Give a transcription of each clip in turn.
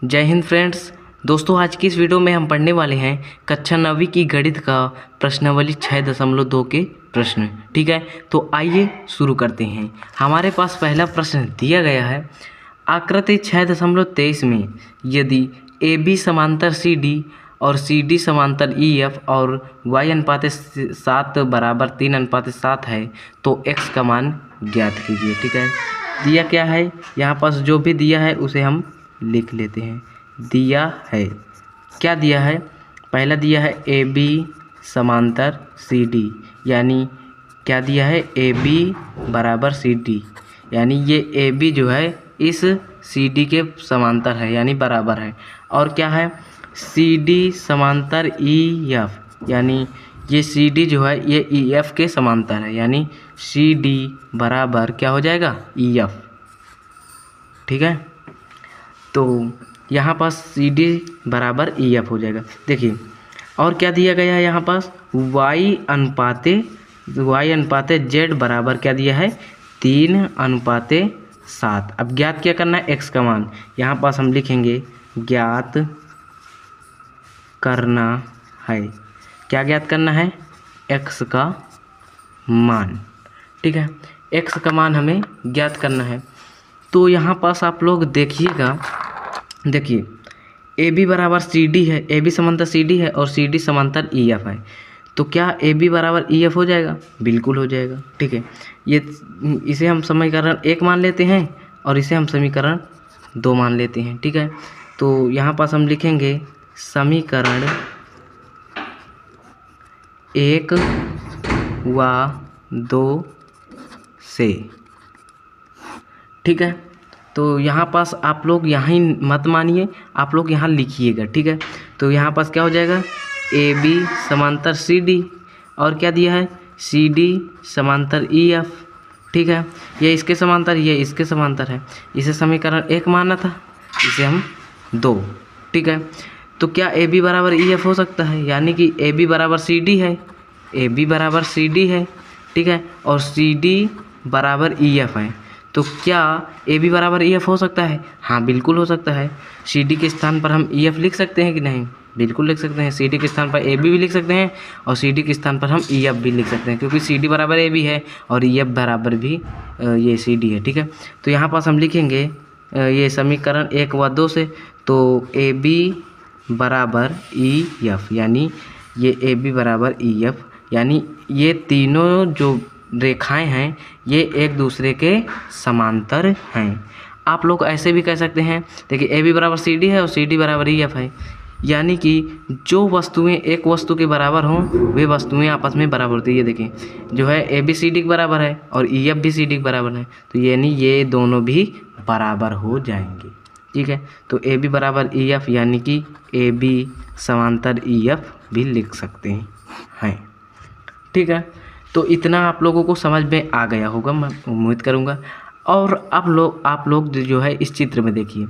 जय हिंद फ्रेंड्स। दोस्तों, आज की इस वीडियो में हम पढ़ने वाले हैं कक्षा 9वीं की गणित का प्रश्नावली 6.2 के प्रश्न। ठीक है, तो आइए शुरू करते हैं। हमारे पास पहला प्रश्न दिया गया है, आकृति 6.23 में यदि ए बी समांतर सी डी और सी डी समांतर ई एफ और y अनुपात 7 बराबर 3 अनुपात 7 है तो x का मान ज्ञात कीजिए। ठीक है, दिया क्या है, यहाँ पास जो भी दिया है उसे हम लिख लेते हैं। दिया है, क्या दिया है, पहला दिया है ए बी समांतर सी डी, यानी क्या दिया है, ए बी बराबर सी डी, यानी ये ए बी जो है इस सी डी के समांतर है यानी बराबर है। और क्या है, सी डी समांतर ई एफ, यानी ये सी डी जो है ये ई एफ के समांतर है, यानी सी डी बराबर क्या हो जाएगा, ई एफ। ठीक है, तो यहाँ पास सी डी बराबर ई एफ हो जाएगा। देखिए, और क्या दिया गया है यहाँ पास, y अनुपाते जेड बराबर क्या दिया है, 3:7। अब ज्ञात क्या करना है, x का मान। यहाँ पास हम लिखेंगे ज्ञात करना है, क्या ज्ञात करना है, x का मान। ठीक है, x का मान हमें ज्ञात करना है। तो यहाँ पास आप लोग देखिएगा, देखिए ए बी बराबर सी डी है, ए बी समांतर सी डी है और सी डी समांतर ई एफ है, तो क्या ए बी बराबर ई एफ हो जाएगा, बिल्कुल हो जाएगा। ठीक है, ये इसे हम समीकरण 1 मान लेते हैं और इसे हम समीकरण 2 मान लेते हैं। ठीक है, तो यहाँ पास हम लिखेंगे समीकरण 1 व 2 से। ठीक है, तो यहाँ पास आप लोग यहाँ ही मत मानिए, आप लोग यहाँ लिखिएगा। ठीक है, तो यहाँ पास क्या हो जाएगा, ए बी समांतर सी डी और क्या दिया है, सी डी समांतर ई एफ। ठीक है, ये इसके समांतर, ये इसके समांतर है, इसे समीकरण 1 माना था, इसे हम 2। ठीक है, तो क्या ए बी बराबर ई एफ हो सकता है, यानी कि ए बी बराबर सी डी है, ए बी बराबर सी डी है। ठीक है, और सी डी बराबर ई एफ है, तो क्या ए बी बराबर ई एफ हो सकता है, हाँ बिल्कुल हो सकता है। सी डी के स्थान पर हम ई एफ लिख सकते हैं कि नहीं, बिल्कुल लिख सकते हैं। सी डी के स्थान पर ए बी भी लिख सकते हैं और सी डी के स्थान पर हम ई एफ भी लिख सकते हैं, क्योंकि सी डी बराबर ए बी है और ई एफ बराबर भी ये सी डी है। ठीक है, तो यहाँ पास हम लिखेंगे ये समीकरण 1 व 2 से, तो ए बी बराबर ई एफ, यानी ये ए बी बराबर ई एफ, यानी ये तीनों जो रेखाएं हैं ये एक दूसरे के समांतर हैं। आप लोग ऐसे भी कह सकते हैं, देखिए ए बी बराबर सी डी है और सी डी बराबर ई एफ है, यानी कि जो वस्तुएं एक वस्तु के बराबर हों वे वस्तुएं आपस में बराबर होती है। ये देखिए, जो है ए बी सी डी के बराबर है और ई एफ भी सी डी के बराबर है, तो यानी ये दोनों भी बराबर हो जाएंगे। ठीक है, तो ए बी बराबर ई एफ, यानी कि ए बी समांतर ई एफ भी लिख सकते हैं। ठीक है, तो इतना आप लोगों को समझ में आ गया होगा, मैं उम्मीद करूँगा। और अब आप लोग जो है इस चित्र में देखिए,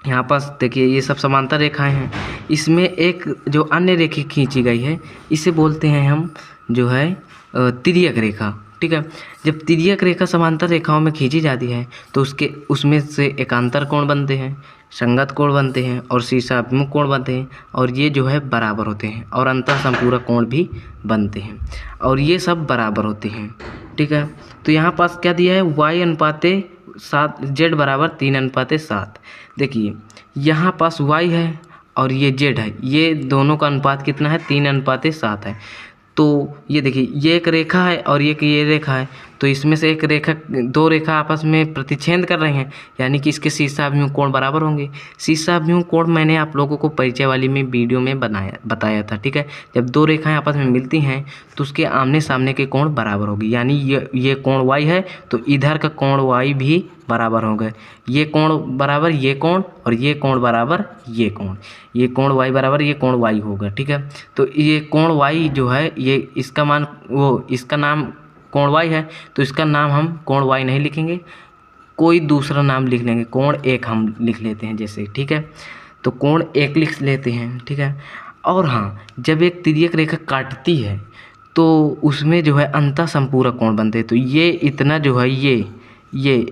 यहाँ पास देखिए ये सब समांतर रेखाएं हैं, इसमें एक जो अन्य रेखा खींची गई है इसे बोलते हैं हम जो है तिर्यक रेखा। ठीक है, जब तिर्यक रेखा समांतर रेखाओं में खींची जाती है तो उसमें से एकांतर कोण बनते हैं, संगत कोण बनते हैं और शीर्षाभिमुख कोण बनते हैं, और ये जो है बराबर होते हैं, और अंतःसंपूरक कोण भी बनते हैं, और ये सब बराबर होते हैं। ठीक है, तो यहाँ पास क्या दिया है, y अनुपाते 7 जेड बराबर 3:7। देखिए यहाँ पास y है और ये z है, ये दोनों का अनुपात कितना है, 3:7 है। तो ये देखिए, ये एक रेखा है और ये रेखा है, तो इसमें से एक रेखा, दो रेखा आपस में प्रतिच्छेद कर रहे हैं, यानी कि इसके शीर्षाभिमुख कोण बराबर होंगे। शीर्षाभिमुख कोण मैंने आप लोगों को परिचय वाली में वीडियो में बताया था। ठीक है, जब दो रेखाएं आपस में मिलती हैं तो उसके आमने सामने के कोण बराबर होगी, यानी ये कोण y है तो इधर का कोण y भी बराबर होगा, ये कोण बराबर ये कोण और ये कोण बराबर ये कोण, ये कोण y बराबर ये कोण y होगा। ठीक है, तो ये कोण y जो है ये इसका मान, वो इसका नाम कोण y है, तो इसका नाम हम कोण y नहीं लिखेंगे, कोई दूसरा नाम लिख लेंगे, कोण 1 हम लिख लेते हैं जैसे। ठीक है, तो कोण 1 लिख लेते हैं। ठीक है, और हाँ, जब एक तिर्यक रेखा काटती है तो उसमें जो है अंतःसंपूरक कोण बनते हैं, तो ये इतना जो है ये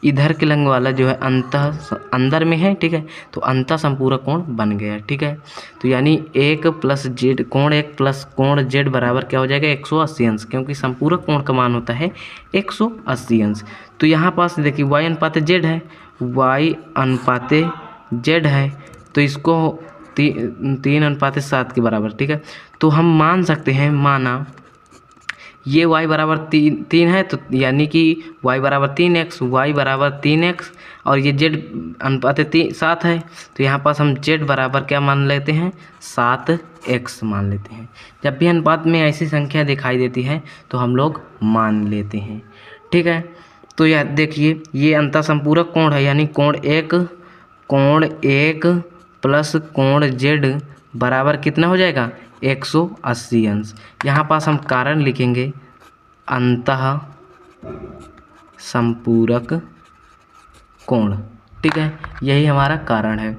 इधर के लंग वाला जो है अंदर में है, ठीक है, तो अंतः संपूरक कोण बन गया, ठीक है। तो यानी 1 प्लस जेड कोण 1 प्लस कोण जेड बराबर क्या हो जाएगा 180 अंश, क्योंकि संपूरक कोण का मान होता है 180 अंश। तो यहाँ पास देखिए y अनुपात जेड है, y अनुपात जेड है, तो इसको 3:7 के बराबर, ठीक है। तो हम मान सकते हैं, माना ये y बराबर 3 है, तो यानी कि y बराबर 3x, y बराबर 3x, और ये z अनुपात 7 है, तो यहाँ पास हम z बराबर क्या मान लेते हैं 7x मान लेते हैं। जब भी अनुपात में ऐसी संख्या दिखाई देती है तो हम लोग मान लेते हैं, ठीक है। तो यह देखिए ये अंतः संपूरक कोण है, यानी कोण 1 प्लस कोण z बराबर कितना हो जाएगा 180 अंश। यहाँ पास हम कारण लिखेंगे अंतः संपूरक कोण, ठीक है, यही हमारा कारण है।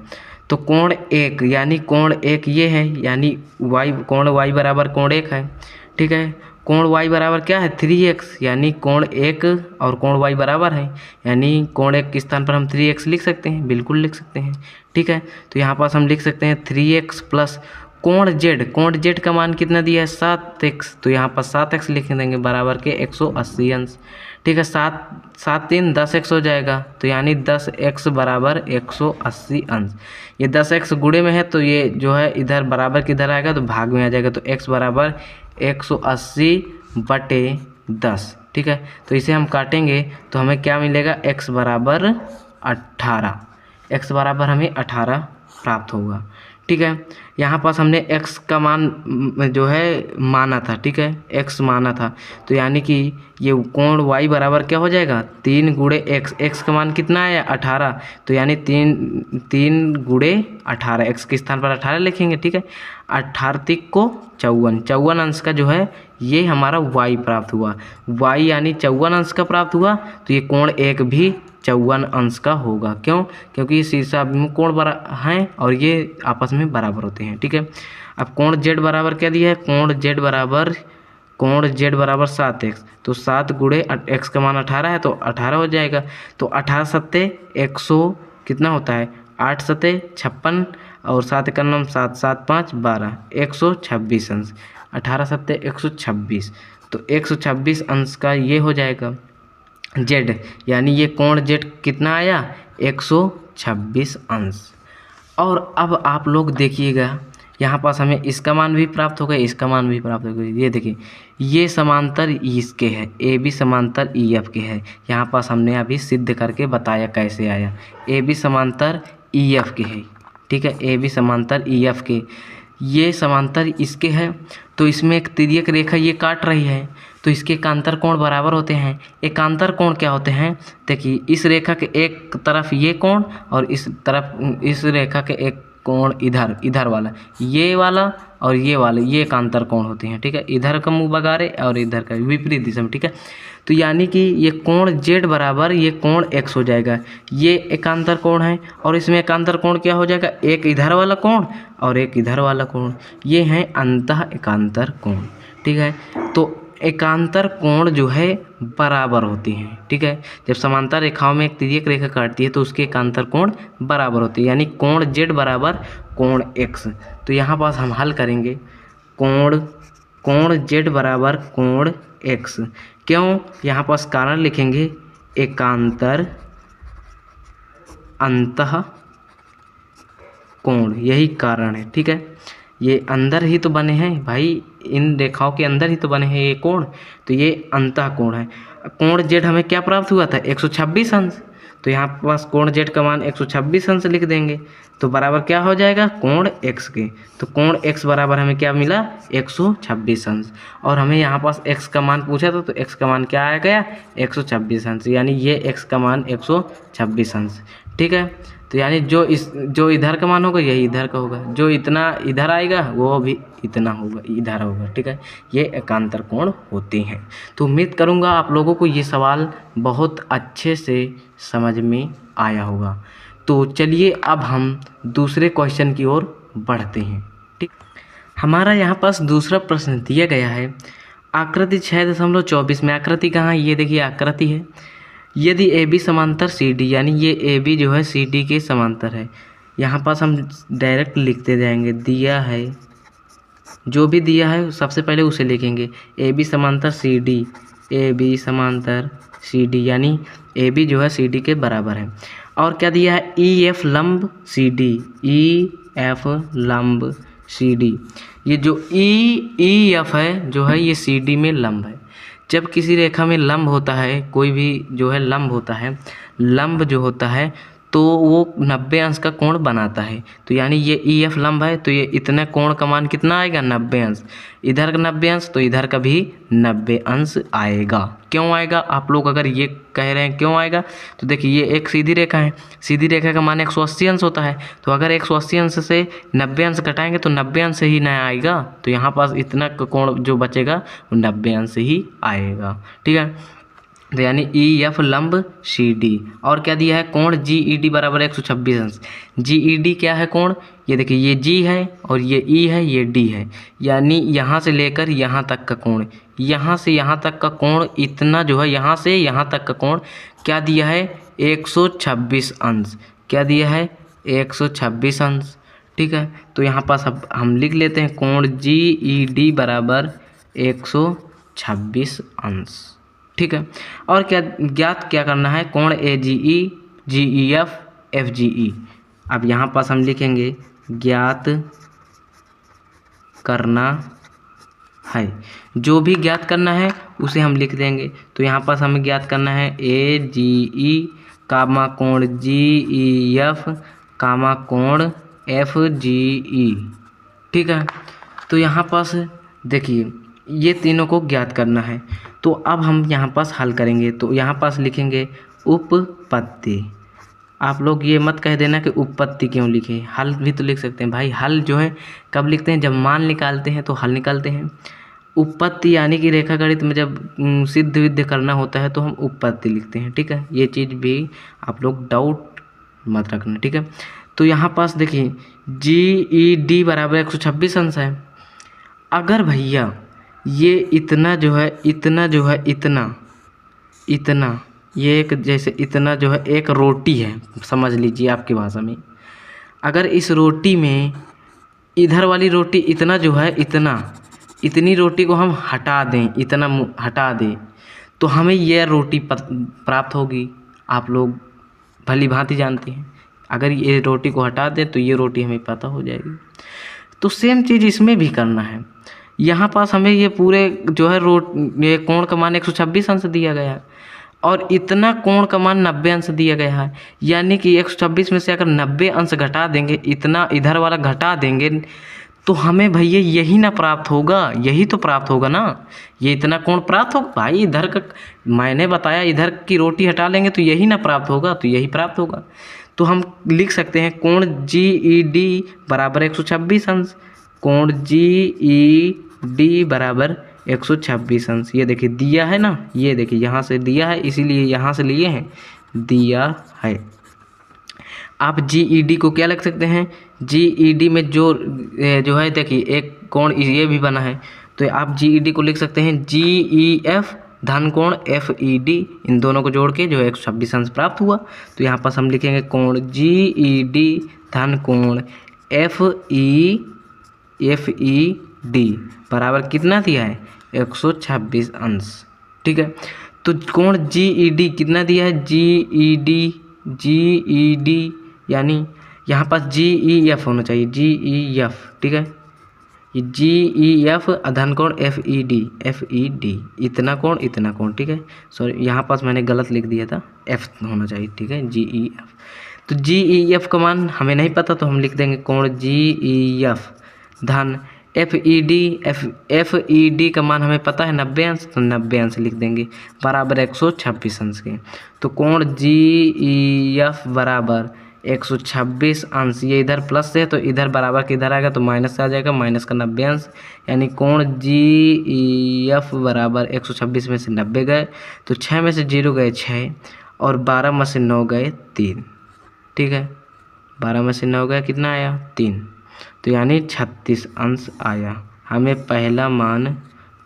तो कोण 1 यानी कोण 1 ये है, यानी कोण y बराबर कोण 1 है, ठीक है। कोण y बराबर क्या है 3x, यानी कोण 1 और कोण y बराबर है, यानी कोण 1 के स्थान पर हम 3x लिख सकते हैं, बिल्कुल लिख सकते हैं, ठीक है। तो यहाँ पास हम लिख सकते हैं 3x प्लस कोण z का मान कितना दिया है 7x, तो यहाँ पर 7x लिख देंगे बराबर के 180 अंश, ठीक है। 7 3 10x हो जाएगा, तो यानी 10x बराबर 180 अंश। ये 10x गुणे में है, तो ये जो है इधर बराबर किधर आएगा तो भाग में आ जाएगा, तो x बराबर 180/10, ठीक है। तो इसे हम काटेंगे तो हमें क्या मिलेगा x बराबर 18, x बराबर हमें 18 प्राप्त होगा, ठीक है। यहाँ पास हमने x का मान जो है माना था, ठीक है, x माना था, तो यानी कि ये कोण y बराबर क्या हो जाएगा 3 गुणे x का मान कितना आया 18, तो यानी 3 गुणे 18, x के स्थान पर 18 लिखेंगे, ठीक है। 18 को 54 अंश का जो है ये हमारा y प्राप्त हुआ, y यानी 54 अंश का प्राप्त हुआ, तो ये कोण 1 भी 54 अंश का होगा। क्यों? क्योंकि ये शीर्षाभिमुख कोण हैं और ये आपस में बराबर होते हैं, ठीक है। अब कोण z बराबर क्या दिया है, कोण z बराबर 7x, तो 7 गुणे x का मान 18 है, तो 18 हो जाएगा। तो 18 सत्ते 100 कितना होता है 8 सत्ते 56 और 7 का नाम 7 7 5 12 126 अंश, 18 सत्ते 126, तो 126 अंश का ये हो जाएगा z, यानी ये कोण z कितना आया 126 अंश। और अब आप लोग देखिएगा यहाँ पास हमें इसका मान भी प्राप्त हो गया, इसका मान भी प्राप्त हो गया। ये देखिए ये समांतर इसके है, ए बी समांतर ई एफ के है। यहाँ पास हमने अभी सिद्ध करके बताया कैसे आया, ए बी समांतर ई एफ के है, ठीक है, ए बी समांतर ई एफ के, ये समांतर इसके है, तो इसमें एक तिर्यक रेखा ये काट रही है, तो इसके एकांतर कोण बराबर होते हैं। एकांतर कोण क्या होते हैं, देखिए इस रेखा के एक तरफ ये कोण और इस तरफ इस रेखा के एक कोण इधर वाला, ये वाला और ये वाले, ये एकांतर कोण होते हैं, ठीक है। इधर का मुंह बगारे और इधर का विपरीत दिशा में, ठीक है। तो यानी कि ये कोण z बराबर ये कोण x हो जाएगा, ये एकांतर कोण है, और इसमें एकांतर कोण क्या हो जाएगा, एक इधर वाला कोण और एक इधर वाला कोण, ये है अंतः एकांतर कोण, ठीक है। तो एकांतर कोण जो है बराबर होती हैं, ठीक है। जब समांतर रेखाओं में एक तिर्यक रेखा काटती है तो उसके एकांतर कोण बराबर होती है, यानी कोण z बराबर कोण x। तो यहाँ पास हम हल करेंगे कोण z बराबर कोण x, क्यों, यहाँ पास कारण लिखेंगे एकांतर अंतः कोण, यही कारण है, ठीक है। ये अंदर ही तो बने हैं भाई, इन रेखाओं के अंदर ही तो बने हैं ये कोण, तो ये अंतः कोण है। कोण z हमें क्या प्राप्त हुआ था 126 अंश, तो यहाँ पास कोण z का मान 126 अंश लिख देंगे, तो बराबर क्या हो जाएगा कोण x के, तो कोण x बराबर हमें क्या मिला 126 अंश। और हमें यहाँ पास x का मान पूछा था, तो x का मान क्या आ गया 126 अंश, यानी ये x का मान 126 अंश, ठीक है। तो यानी जो इधर का मान होगा यही इधर का होगा, जो इतना इधर आएगा वो भी इतना होगा इधर होगा, ठीक है। ये एकांतर कोण होते हैं। तो उम्मीद करूँगा आप लोगों को ये सवाल बहुत अच्छे से समझ में आया होगा। तो चलिए अब हम दूसरे क्वेश्चन की ओर बढ़ते हैं, ठीक। हमारा यहाँ पास दूसरा प्रश्न दिया गया है, आकृति 6.24 में, आकृति कहाँ है, ये देखिए आकृति है, यदि ए बी समांतर सी डी, यानी ये ए बी जो है सी डी के समांतर है। यहाँ पास हम डायरेक्ट लिखते जाएंगे, दिया है जो भी दिया है सबसे पहले उसे लिखेंगे। ए बी समांतर सी डी, ए बी समांतर सी डी, यानी ए बी जो है सी डी के बराबर है। और क्या दिया है, ई एफ लंब सी डी, ई एफ लंब सी डी। ये जो ई एफ है जो है ये सी डी में लंब है। जब किसी रेखा में लंब होता है, कोई भी जो है लंब होता है, लंब जो होता है तो वो 90 अंश का कोण बनाता है। तो यानी ये ई एफ लंब है तो ये इतने कोण का मान कितना आएगा, 90 अंश। इधर का 90 अंश तो इधर का भी 90 अंश आएगा। क्यों आएगा, आप लोग अगर ये कह रहे हैं क्यों आएगा, तो देखिए ये एक सीधी रेखा है, सीधी रेखा का मान 180 अंश होता है। तो अगर 180 अंश से 90 अंश घटाएंगे तो 90 अंश ही ना आएगा। तो यहाँ पास इतना कोण जो बचेगा वो 90 अंश ही आएगा। ठीक है, तो यानी ई एफ लंब सी डी। और क्या दिया है, कोण जी ई डी बराबर 126 अंश। जी ई डी क्या है, कोण, ये देखिए ये जी है और ये ई है, ये डी है, यानी यहाँ से लेकर यहाँ तक का कोण, यहाँ से यहाँ तक का कोण इतना जो है, यहाँ से यहाँ तक का कोण क्या दिया है, 126 अंश। क्या दिया है, 126 अंश। ठीक है, तो यहाँ पास अब हम लिख लेते हैं कोण जी ई डी बराबर 126 अंश। ठीक है, और क्या ज्ञात क्या करना है, कोण ए जी ई एफ एफ जी ई। अब यहाँ पास हम लिखेंगे ज्ञात करना है, जो भी ज्ञात करना है उसे हम लिख देंगे। तो यहाँ पास हमें ज्ञात करना है ए जी ई कामा कोण जी ई एफ कामा कोण एफ जी ई। ठीक है, तो यहाँ पास देखिए ये तीनों को ज्ञात करना है। तो अब हम यहाँ पास हल करेंगे, तो यहाँ पास लिखेंगे उपपत्ति। आप लोग ये मत कह देना कि उपपत्ति क्यों लिखे, हल भी तो लिख सकते हैं भाई। हल जो है कब लिखते हैं, जब मान निकालते हैं तो हल निकालते हैं। उपपत्ति यानी कि रेखा गणित में जब सिद्ध विद्ध करना होता है तो हम उपपत्ति लिखते हैं। ठीक है, ये चीज़ भी आप लोग डाउट मत रखना। ठीक है, तो यहाँ पास देखिए जी ई डी बराबर 126 अंश है। अगर भैया ये इतना जो है इतना ये एक जैसे इतना जो है एक रोटी है, समझ लीजिए आपकी भाषा में। अगर इस रोटी में इधर वाली रोटी इतना जो है इतनी रोटी को हम हटा दें, इतना हटा दें तो हमें यह रोटी प्राप्त होगी। आप लोग भली भांति जानते हैं, अगर ये रोटी को हटा दें तो ये रोटी हमें पता हो जाएगी। तो सेम चीज़ इसमें भी करना है। यहाँ पास हमें ये पूरे जो है ये कोण का मान 126 अंश दिया गया है और इतना कोण का मान 90 अंश दिया गया है। यानी कि 126 में से अगर 90 अंश घटा देंगे, इतना इधर वाला घटा देंगे तो हमें भैया यही ना प्राप्त होगा, यही तो प्राप्त होगा ना, ये इतना कोण प्राप्त होगा भाई। इधर का मैंने बताया, इधर की रोटी हटा लेंगे तो यही ना प्राप्त होगा, तो यही प्राप्त होगा। तो हम लिख सकते हैं कोण जी ई डी बराबर 126 अंश, कोण जी ई डी बराबर 126 अंश। ये देखिए दिया है ना, ये देखिए यहाँ से दिया है, इसीलिए यहाँ से लिए हैं, दिया है। आप जी ई डी को क्या लिख सकते हैं, जी ई डी में जो है देखिए एक कोण ये भी बना है, तो आप जी ई डी को लिख सकते हैं जी ई एफ धन कोण एफ ई डी। इन दोनों को जोड़ के जो 126 अंश प्राप्त हुआ। तो यहाँ पास हम लिखेंगे कोण जी ई डी धन कोण एफ ई डी बराबर कितना दिया है, 126 अंश। ठीक है, तो कोण जी ई डी कितना दिया है, जी ई डी यानी यहाँ पास जी ई एफ होना चाहिए, जी ई एफ। ठीक है, ये जी ई एफ धन कोण एफ ई डी इतना कोण। ठीक है, सॉरी यहाँ पास मैंने गलत लिख दिया था, एफ होना चाहिए। ठीक है, जी ई एफ। तो जी ई एफ का मान हमें नहीं पता तो हम लिख देंगे कोण जी ई एफ धन एफ ई डी का मान हमें पता है 90 अंश, तो 90 अंश लिख देंगे बराबर 126 अंश के। तो कोण जी ई एफ बराबर 126 अंश। ये इधर प्लस है तो इधर बराबर के इधर आएगा तो माइनस से आ जाएगा, माइनस का 90 अंश। यानी कोण जी ई एफ बराबर 126 में से 90 गए तो 6 में से 0 गए 6 और 12 में से 9 गए 3। ठीक है, 12 में से 9 गया कितना आया, 3। तो यानी 36 अंश आया, हमें पहला मान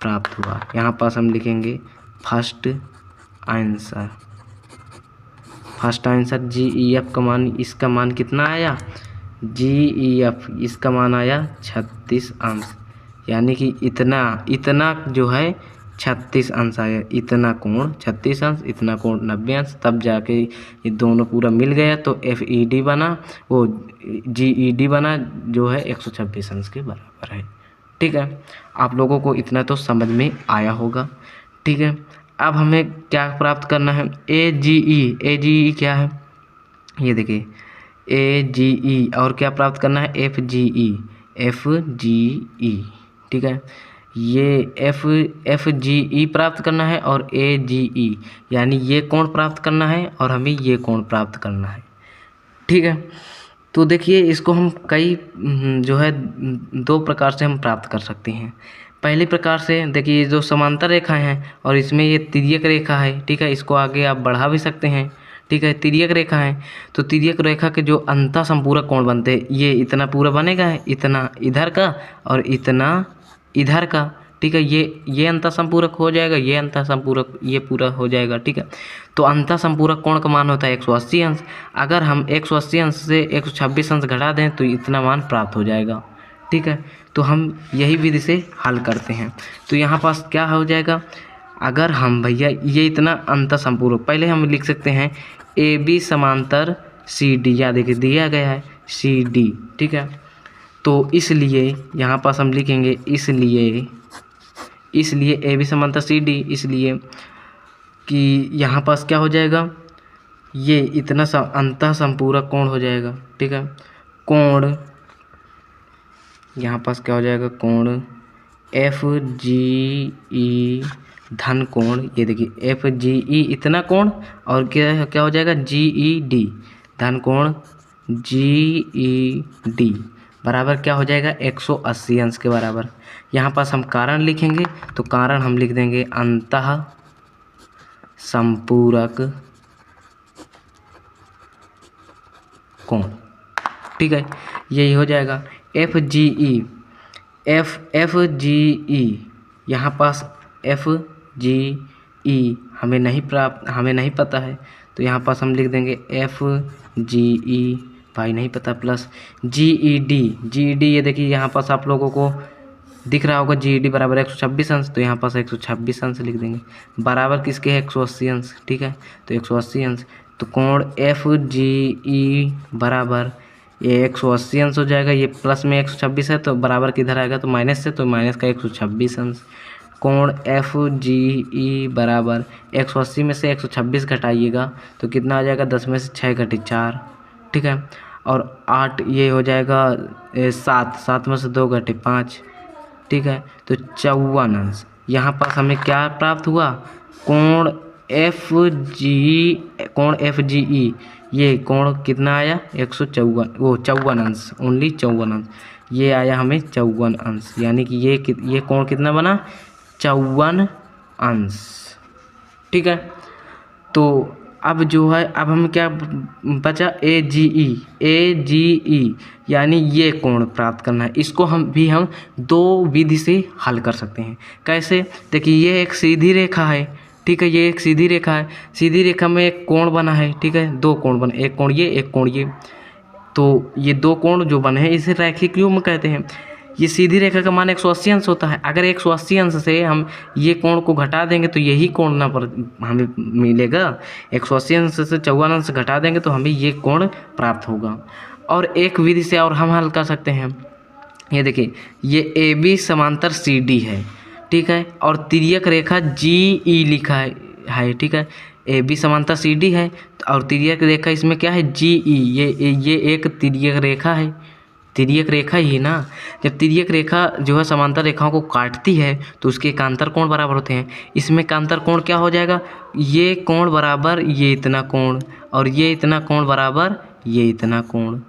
प्राप्त हुआ। यहाँ पास हम लिखेंगे first answer. First answer GEF का मान, इसका मान कितना आया, GEF इसका मान आया 36 अंश, यानी कि इतना जो है 36 अंश आया। इतना कोण 36 अंश, इतना कोण 90 अंश, तब जाके ये दोनों पूरा मिल गया तो FED बना, वो GED बना जो है 126 अंश के बराबर है। ठीक है, आप लोगों को इतना तो समझ में आया होगा। ठीक है, अब हमें क्या प्राप्त करना है, AGE क्या है, ये देखिए AGE, और क्या प्राप्त करना है, FGE। ठीक है, ये FGE प्राप्त करना है और AGE, यानी ये कोण प्राप्त करना है और हमें ये कोण प्राप्त करना है। ठीक है, तो देखिए इसको हम कई जो है 2 प्रकार से हम प्राप्त कर सकते हैं। पहले प्रकार से देखिए जो समांतर रेखा हैं और इसमें ये तिर्यक रेखा है। ठीक है, इसको आगे आप बढ़ा भी सकते हैं। ठीक है, तिर्यक रेखा है तो तिर्यक रेखा के जो अंतः संपूरक कोण बनते हैं, ये इतना पूरा बनेगा, इतना इधर का और इतना इधर का। ठीक है, ये अंतः संपूरक हो जाएगा, ये अंतः संपूरक ये पूरा हो जाएगा। ठीक है, तो अंतः संपूरक कोण का मान होता है 180 अंश। अगर हम 180 अंश से 126 अंश घटा दें तो इतना मान प्राप्त हो जाएगा। ठीक है, तो हम यही विधि से हल करते हैं। तो यहाँ पास क्या हो जाएगा, अगर हम भैया ये इतना अंतः संपूरक, पहले हम लिख सकते हैं AB समांतर CD, या देखिए दिया गया है CD। ठीक है, तो इसलिए यहाँ पास हम लिखेंगे इसलिए AB समांतर CD, इसलिए कि यहाँ पास क्या हो जाएगा, ये इतना अंतः संपूरक कोण हो जाएगा। ठीक है, कोण यहाँ पास क्या हो जाएगा, कोण FGE धन कोण, ये देखिए FGE इतना कोण और क्या हो जाएगा GED धन कोण GED बराबर क्या हो जाएगा 180 अंश के बराबर। यहाँ पास हम कारण लिखेंगे तो कारण हम लिख देंगे अंतः संपूरक कोण। ठीक है, यही हो जाएगा FGE यहाँ पास FGE हमें नहीं पता है तो यहाँ पास हम लिख देंगे FGE, भाई नहीं पता, प्लस GED ये देखिए यहाँ पास आप लोगों को दिख रहा होगा GED बराबर 126 अंश, तो यहाँ पास 126 अंश लिख देंगे, बराबर किसके है 180 अंश। ठीक है, तो 180 अंश, तो कोण FGE बराबर ये 180 अंश हो जाएगा, ये प्लस में 126 है तो बराबर किधर आएगा, तो माइनस से, तो माइनस का 126 अंश। कोण FGE बराबर 180 में से 126 घटाइएगा तो कितना आ जाएगा, 10 में से 6 घटे 4। ठीक है, और 8 ये हो जाएगा 7 में से 2 घटे 5। ठीक है, तो 54 अंश। यहाँ पास हमें क्या प्राप्त हुआ, कोण FGE ये कोण कितना आया 54 अंश, ओनली 54 अंश, ये आया हमें 54 अंश, यानी कि ये कोण कितना बना 54 अंश। ठीक है, तो अब जो है, अब हम क्या बचा AGE यानी ये कोण प्राप्त करना है। इसको हम 2 विधि से हल कर सकते हैं। कैसे, देखिए ये एक सीधी रेखा है। ठीक है, ये एक सीधी रेखा है, सीधी रेखा में एक कोण बना है। ठीक है, 2 कोण बने, एक कोण ये, एक कोण ये, तो ये 2 कोण जो बने हैं इसे रैखिक युग्म कहते हैं। ये सीधी रेखा का मान 180 अंश होता है। अगर 180 अंश से हम ये कोण को घटा देंगे तो यही कोण ना पर हमें मिलेगा, 180 अंश से 54 अंश घटा देंगे तो हमें ये कोण प्राप्त होगा। और एक विधि से और हम हल कर सकते हैं, ये देखिए ये AB समांतर CD है। ठीक है, और तिर्यक रेखा GE लिखा है। ठीक है, AB समांतर CD है और तिर्यक रेखा इसमें क्या है GE, ये एक तिर्यक रेखा है, तिर्यक रेखा ही ना। जब तिर्यक रेखा जो है समांतर रेखाओं को काटती है तो उसके एकांतर कोण बराबर होते हैं। इसमें एकांतर कोण क्या हो जाएगा, ये कोण बराबर ये इतना कोण और ये इतना कोण बराबर ये इतना कोण।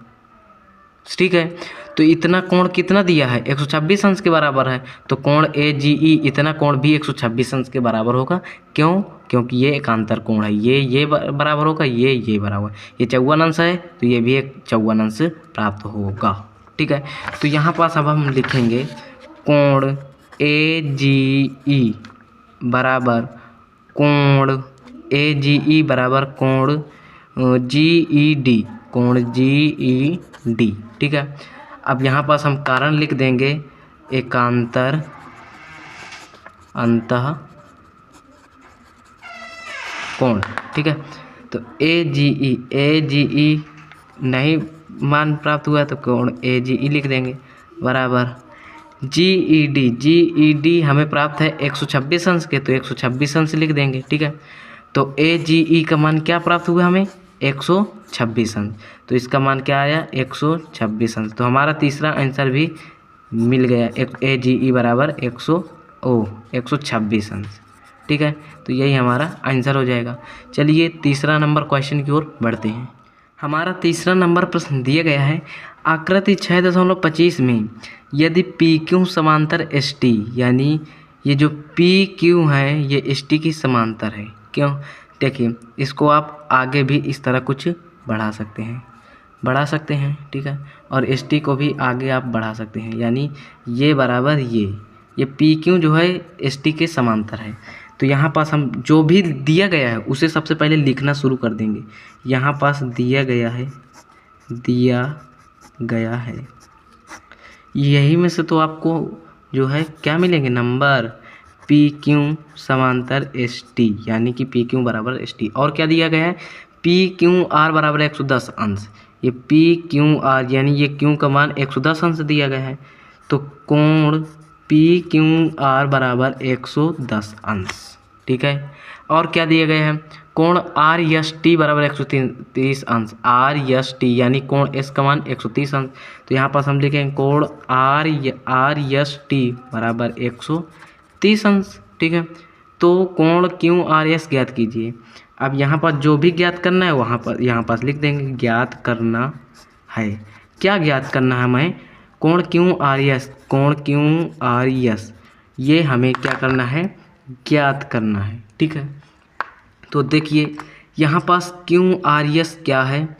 ठीक है, तो इतना कोण कितना दिया है 126 अंश के बराबर है, तो कोण AGE इतना कोण भी 126 अंश के बराबर होगा। क्यों, क्योंकि ये एकांतर कोण है, ये बराबर होगा, ये बराबर, ये 54 अंश है तो ये भी एक 54 अंश प्राप्त होगा। ठीक है, तो यहाँ पास अब हम लिखेंगे कोण AGE बराबर कोण GED, कोण GED, ठीक है। अब यहाँ पास हम कारण लिख देंगे एकांतर अंतः कोण, ठीक है। तो AGE नहीं मान प्राप्त हुआ तो कोण AGE लिख देंगे बराबर GED हमें प्राप्त है 126 अंश के, तो 126 अंश लिख देंगे, ठीक है। तो AGE का मान क्या प्राप्त हुआ हमें 126 अंश, तो इसका मान क्या आया 126 अंश। तो हमारा तीसरा आंसर भी मिल गया, AGE बराबर 126 अंश, ठीक है। तो यही हमारा आंसर हो जाएगा। चलिए तीसरा नंबर क्वेश्चन की ओर बढ़ते हैं। हमारा तीसरा नंबर प्रश्न दिया गया है, आकृति 6.25 में यदि PQ समांतर ST, यानी ये जो PQ है ये ST की समांतर है। क्यों? देखिए इसको आप आगे भी इस तरह कुछ बढ़ा सकते हैं, ठीक है। और ST को भी आगे आप बढ़ा सकते हैं, यानी ये बराबर ये PQ जो है ST के समांतर है। तो यहाँ पास हम जो भी दिया गया है उसे सबसे पहले लिखना शुरू कर देंगे। यहाँ पास दिया गया है, यही में से तो आपको जो है क्या मिलेंगे नंबर, PQ समांतर ST, यानी कि PQ बराबर ST। और क्या दिया गया है, PQR बराबर 110 अंश। ये PQR यानी ये Q का मान 110 अंश दिया गया है, तो कोण PQR बराबर 110 अंश, ठीक है। और क्या दिया गया है, कोण RST बराबर 130 अंश, RST यानी कोण S का मान 130 अंश। तो यहाँ पास हम लिखेंगे कोण RST बराबर 130 अंश, ठीक है। तो कोण QRS ज्ञात कीजिए। अब यहाँ पर जो भी ज्ञात करना है यहाँ पास लिख देंगे ज्ञात करना है। क्या ज्ञात करना है हमें, कोण QRS ये हमें क्या करना है, ज्ञात करना है, ठीक है। तो देखिए यहाँ पास QRS क्या है,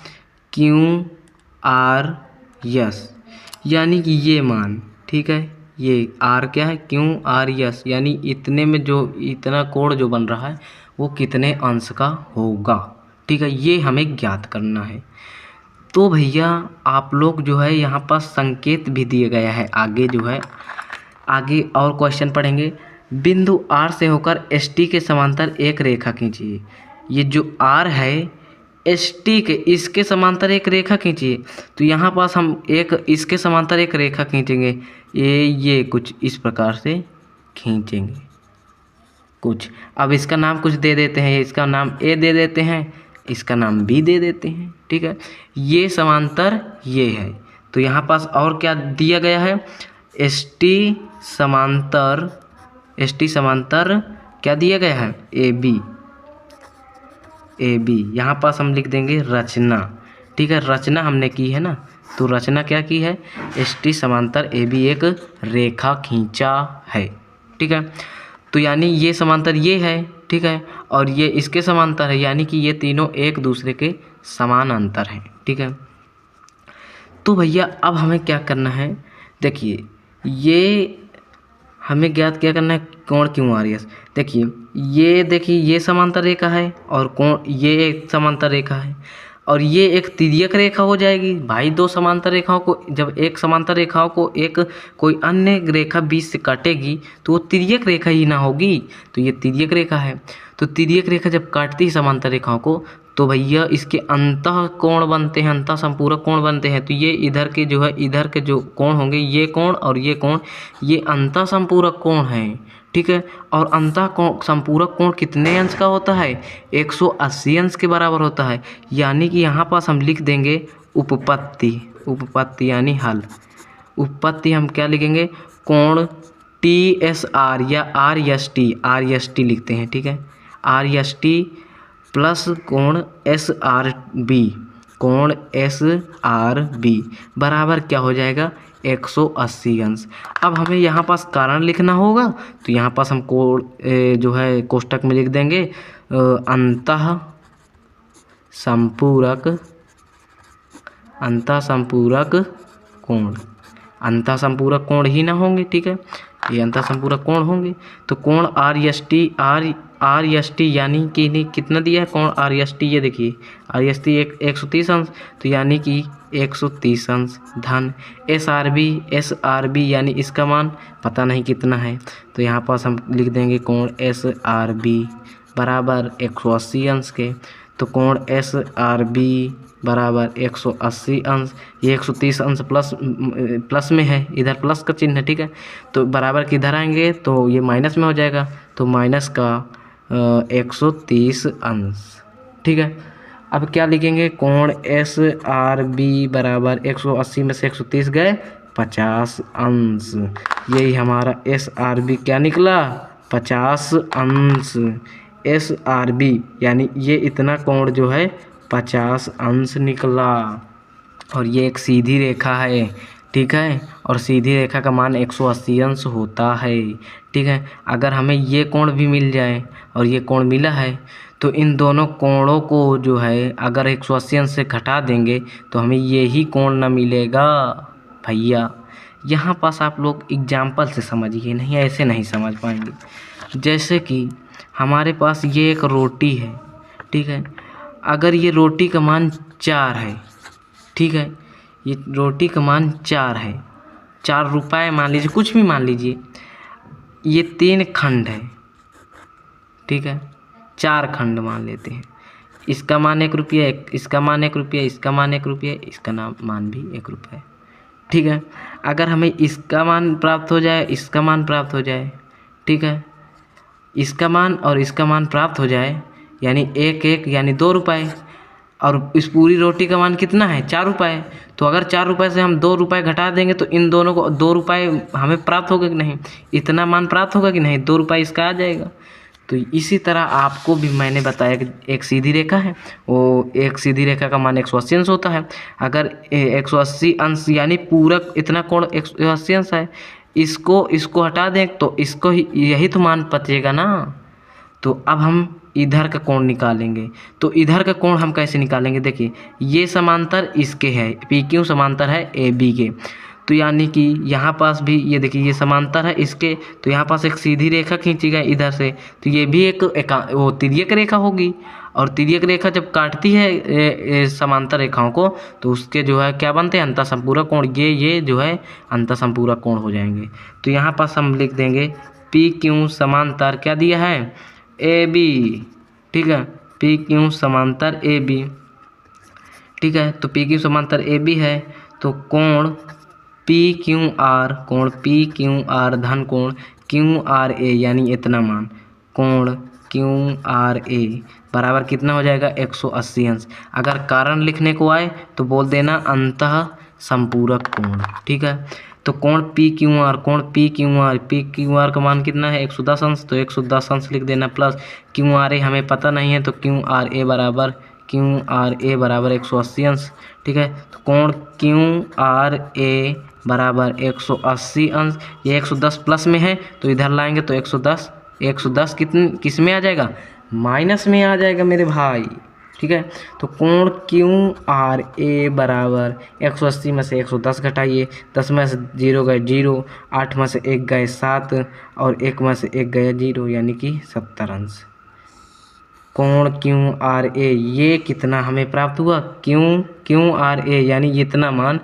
QRS यानी कि ये मान, ठीक है। ये R क्या है, QRS यानी इतने में जो इतना कोण जो बन रहा है वो कितने अंश का होगा, ठीक है। ये हमें ज्ञात करना है। तो भैया आप लोग जो है यहाँ पास संकेत भी दिया गया है, आगे जो है आगे और क्वेश्चन पढ़ेंगे। बिंदु R से होकर ST के समांतर एक रेखा खींचिए। ये जो R है ST के इसके समांतर एक रेखा खींचिए। तो यहाँ पास हम इसके समांतर एक रेखा खींचेंगे, ये कुछ इस प्रकार से खींचेंगे कुछ। अब इसका नाम कुछ दे देते हैं, इसका नाम A दे देते हैं, इसका नाम B दे देते हैं, ठीक है। ये समांतर ये है। तो यहाँ पास और क्या दिया गया है, ST समांतर क्या दिया गया है, AB। यहाँ पास हम लिख देंगे रचना, ठीक है। रचना हमने की है ना, तो रचना क्या की है, ST समांतर AB एक रेखा खींचा है, ठीक है। तो यानी ये समांतर ये है, ठीक है, और ये इसके समांतर है, यानी कि ये तीनों एक दूसरे के समानांतर हैं, ठीक है। तो भैया अब हमें क्या करना है, देखिए ये हमें ज्ञात क्या करना है, कोण QRS। देखिए ये समांतर रेखा है और कोण ये एक समांतर रेखा है, और ये एक तिर्यक रेखा हो जाएगी भाई। दो समांतर रेखाओं को, जब एक समांतर रेखाओं को एक कोई अन्य रेखा बीच से काटेगी तो वो तिर्यक रेखा ही ना होगी, तो ये तिर्यक रेखा है। तो तिर्यक रेखा जब काटती है समांतर रेखाओं को तो भैया इसके अंतः कोण बनते हैं, अंतः संपूरक कोण बनते हैं। तो ये इधर के जो है, इधर के जो कोण होंगे, ये कोण और ये कोण, ये अंतः संपूरक कोण है, ठीक है। और अंतः संपूरक कोण कितने अंश का होता है, 180 अंश के बराबर होता है। यानी कि यहाँ पास हम लिख देंगे उपपत्ति यानी हल। उपपत्ति हम क्या लिखेंगे, कोण TSR या RST लिखते हैं, ठीक है। RST प्लस कोण SRB बराबर क्या हो जाएगा, 180 अंश। अब हमें यहाँ पास कारण लिखना होगा, तो यहाँ पास हम कोण जो है कोष्टक में लिख देंगे अंतः संपूरक कोण। अंतः संपूरक कोण ही ना होंगे, ठीक है। ये अंतः संपूरक कोण होंगे। तो कोण आर एस टी यानी कि नहीं कितना दिया है कोण आर एस टी, ये देखिए आर एस टी 130 अंश, तो यानी कि 130 अंश धन एस आर बी यानी इसका मान पता नहीं कितना है, तो यहाँ पास हम लिख देंगे कोण एस आर बी बराबर 180 अंश के। तो कोण एस आर बी बराबर 180 अंश, ये 130 अंश प्लस में है, इधर प्लस का चिन्ह है, ठीक है। तो बराबर किधर आएंगे तो ये माइनस में हो जाएगा, तो माइनस का 130 अंश, ठीक है। अब क्या लिखेंगे कोण एस आर बी बराबर 180 में से 130 गए 50 अंश, यही हमारा एस आर बी क्या निकला 50 अंश। एस आर बी यानी ये इतना कोण जो है 50 अंश निकला, और ये एक सीधी रेखा है, ठीक है, और सीधी रेखा का मान 180 अंश होता है, ठीक है। अगर हमें ये कोण भी मिल जाए और ये कोण मिला है तो इन दोनों कोणों को जो है अगर 180 अंश से घटा देंगे तो हमें यही कोण न मिलेगा भैया। यहाँ पास आप लोग एग्जाम्पल से समझिए, नहीं ऐसे नहीं समझ पाएंगे। जैसे कि हमारे पास ये एक रोटी है, ठीक है, अगर ये रोटी का मान 4 है, ठीक है, ये रोटी का मान 4 है, 4 रुपये मान लीजिए, कुछ भी मान लीजिए, ये 3 खंड है, ठीक है, 4 खंड मान लेते हैं, इसका मान 1 रुपया, इसका मान 1 रुपया, इसका मान 1 रुपया, इसका मान भी 1 रुपया, ठीक है। अगर हमें इसका मान प्राप्त हो जाए, इसका मान प्राप्त हो जाए, ठीक है, इसका मान और इसका मान प्राप्त हो जाए यानी 1 यानी 2 रुपये, और इस पूरी रोटी का मान कितना है 4 रुपये, तो अगर 4 रुपये से हम 2 रुपये घटा देंगे तो इन दोनों को 2 रुपये हमें प्राप्त होगा कि नहीं, इतना मान प्राप्त होगा कि नहीं, 2 रुपये इसका आ जाएगा। तो इसी तरह आपको भी मैंने बताया कि एक सीधी रेखा है, वो एक सीधी रेखा का मान 180 अंश होता है। अगर 180 अंश यानी पूरक इतना कोण 180 अंश है, इसको हटा दें तो इसको यही तो मान बचेगा ना। तो अब हम इधर का कोण निकालेंगे, तो इधर का कोण हम कैसे निकालेंगे, देखिए ये समांतर इसके है, पी क्यू समांतर है ए बी के, तो यानी कि यहाँ पास भी ये देखिए ये समांतर है इसके, तो यहाँ पास एक सीधी रेखा खींची गई इधर से, तो ये भी एक वो तिर्यक रेखा होगी, और तिर्यक रेखा जब काटती है समांतर रेखाओं को तो उसके जो है क्या बनते हैं अंतः संपूरक कोण, ये जो है अंतः संपूरक कोण हो जाएंगे। तो यहाँ पास हम लिख देंगे पी क्यू समांतर क्या दिया है ए बी, ठीक है, पी क्यू समांतर ए बी, ठीक है। तो पी क्यू समांतर ए बी है, तो कोण पी क्यू आर धन कोण क्यू आर ए यानी इतना मान, कोण क्यू आर ए बराबर कितना हो जाएगा 180 अंश। अगर कारण लिखने को आए तो बोल देना अंतः संपूरक कोण, ठीक है। तो कोण पी क्यू आर का मान कितना है 110 अंश, तो 110 अंश लिख देना, प्लस क्यू आर ए हमें पता नहीं है, तो क्यू आर ए बराबर 180 अंश, ठीक है। तो कोण क्यू आर ए बराबर 180 अंश, ये 110 प्लस में है तो इधर लाएंगे तो 110 किस में आ जाएगा माइनस में आ जाएगा मेरे भाई, ठीक है। तो कोण क्यू आर ए बराबर 180 में से 110 घटाइए, 10 में से 0 गए 0, 8 में से 1 गए 7 और 1 में से 1 गया 0 यानी कि 70 अंश। कोण क्यू आर ए ये कितना हमें प्राप्त हुआ, क्यू आर ए यानी इतना मान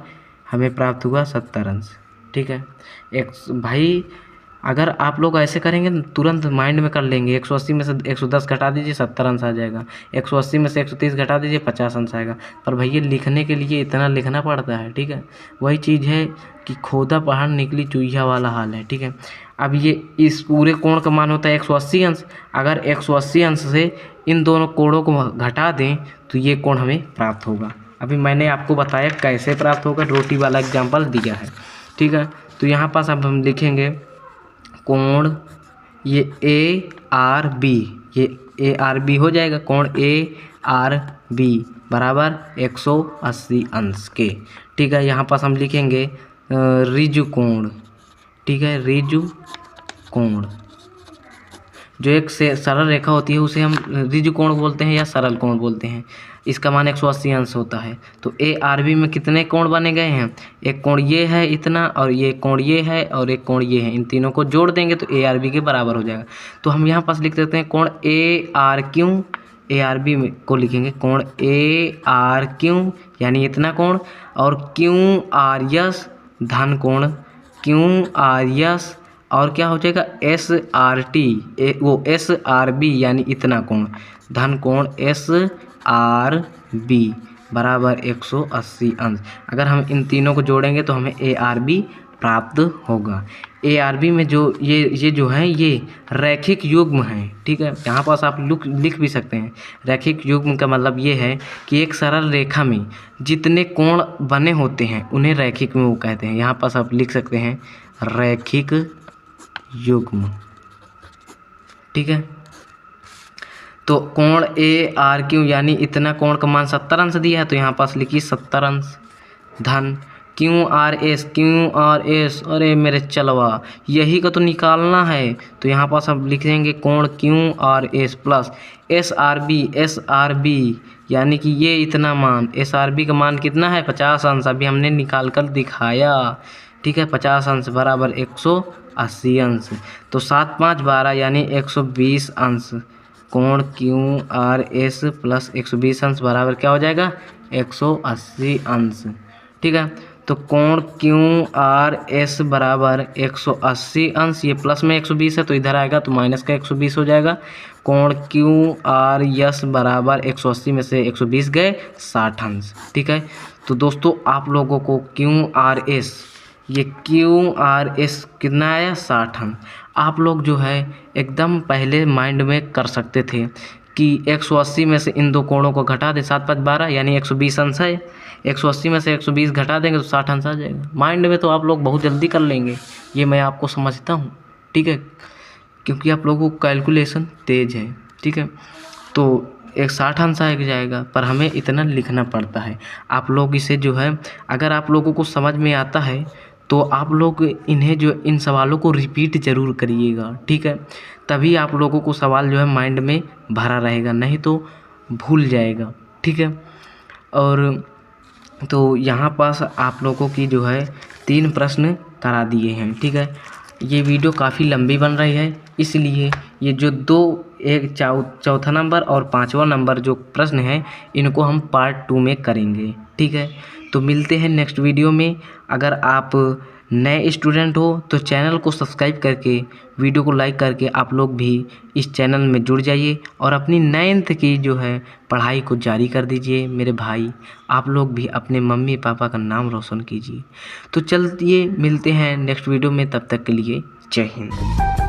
हमें प्राप्त हुआ 70 अंश, ठीक है। भाई अगर आप लोग ऐसे करेंगे तुरंत माइंड में कर लेंगे, 180 में से 110 घटा दीजिए 70 अंश आ जाएगा, 180 में से 130 घटा दीजिए 50 अंश आएगा, पर भैया लिखने के लिए इतना लिखना पड़ता है, ठीक है। वही चीज़ है कि खोदा पहाड़ निकली चूहिया वाला हाल है, ठीक है। अब ये इस पूरे कोण का मान होता है 180 अंश, अगर 180 अंश से इन दोनों कोणों को घटा दें तो ये कोण हमें प्राप्त होगा। अभी मैंने आपको बताया कैसे प्राप्त होगा, रोटी वाला एग्जाम्पल दिया है, ठीक है। तो यहाँ पास अब हम लिखेंगे कोण ये ए आर बी, ये ए आर बी हो जाएगा, कोण ए आर बी बराबर 180 अंश के, ठीक है। यहाँ पास हम लिखेंगे ऋजु कोण, ठीक है, ऋजु कोण जो एक से सरल रेखा होती है उसे हम ऋजु कोण बोलते हैं या सरल कोण बोलते हैं। इसका मान 180 अंश होता है। तो ARB में कितने कोण बने गए हैं, एक कोण ये है इतना, और ये कोण ये है, और एक कोण ये है। इन तीनों को जोड़ देंगे तो ARB के बराबर हो जाएगा। तो हम यहाँ पास लिख देते हैं कोण ARQ, ARB में को लिखेंगे कोण ARQ यानी इतना कोण, और QRS धन कोण QRS, और क्या हो जाएगा SRT वो SRB यानी इतना कोण, धन कोण SRB बराबर 180 अंश। अगर हम इन तीनों को जोड़ेंगे तो हमें ARB प्राप्त होगा। ARB में जो ये जो है ये रैखिक युग्म है, ठीक है। यहाँ पास आप लिख भी सकते हैं। रैखिक युग्म का मतलब ये है कि एक सरल रेखा में जितने कोण बने होते हैं उन्हें रैखिक में वो कहते हैं। यहाँ पास आप लिख सकते हैं रैखिक युग्म, ठीक है। तो कोण ARQ यानी इतना कोण का मान 70 अंश दिया है, तो यहाँ पास लिखिए 70 अंश, धन QRS अरे मेरे चलवा यही का तो निकालना है, तो यहाँ पास हम लिखेंगे कोण QRS प्लस SRB यानी कि ये इतना मान, SRB का मान कितना है 50 अंश, अभी हमने निकाल कर दिखाया, ठीक है। 50 अंश बराबर 180 अंश, तो 7 5 12 यानी 120 अंश। कोण QRS प्लस 120 अंश बराबर क्या हो जाएगा 180 अंश, ठीक है। तो कोण QRS बराबर 180 अंश, ये प्लस में 120 है तो इधर आएगा तो माइनस का 120 हो जाएगा। कोण QRS बराबर 180 में से 120 गए 60 अंश, ठीक है। तो दोस्तों आप लोगों को QRS कितना आया 60 अंश। आप लोग जो है एकदम पहले माइंड में कर सकते थे कि 180 में से इन दो कोणों को घटा दे, 7 5 12 यानी 120 अंश है, 180 में से 120 घटा देंगे तो 60 अंश आ जाएगा। माइंड में तो आप लोग बहुत जल्दी कर लेंगे, ये मैं आपको समझता हूँ, ठीक है, क्योंकि आप लोगों को कैलकुलेशन तेज है, ठीक है। तो एक 60 अंश आ जाएगा, पर हमें इतना लिखना पड़ता है। आप लोग इसे जो है अगर आप लोगों को समझ में आता है तो आप लोग इन्हें जो इन सवालों को रिपीट ज़रूर करिएगा, ठीक है। तभी आप लोगों को सवाल जो है माइंड में भरा रहेगा, नहीं तो भूल जाएगा, ठीक है। और तो यहाँ पास आप लोगों की जो है 3 प्रश्न करा दिए हैं, ठीक है। ये वीडियो काफ़ी लंबी बन रही है, इसलिए ये जो एक चौथा नंबर और 5वां नंबर जो प्रश्न है इनको हम पार्ट 2 में करेंगे, ठीक है। तो मिलते हैं नेक्स्ट वीडियो में। अगर आप नए स्टूडेंट हो तो चैनल को सब्सक्राइब करके वीडियो को लाइक करके आप लोग भी इस चैनल में जुड़ जाइए और अपनी 9th की जो है पढ़ाई को जारी कर दीजिए। मेरे भाई आप लोग भी अपने मम्मी पापा का नाम रोशन कीजिए। तो चलिए मिलते हैं नेक्स्ट वीडियो में, तब तक के लिए जय हिंद।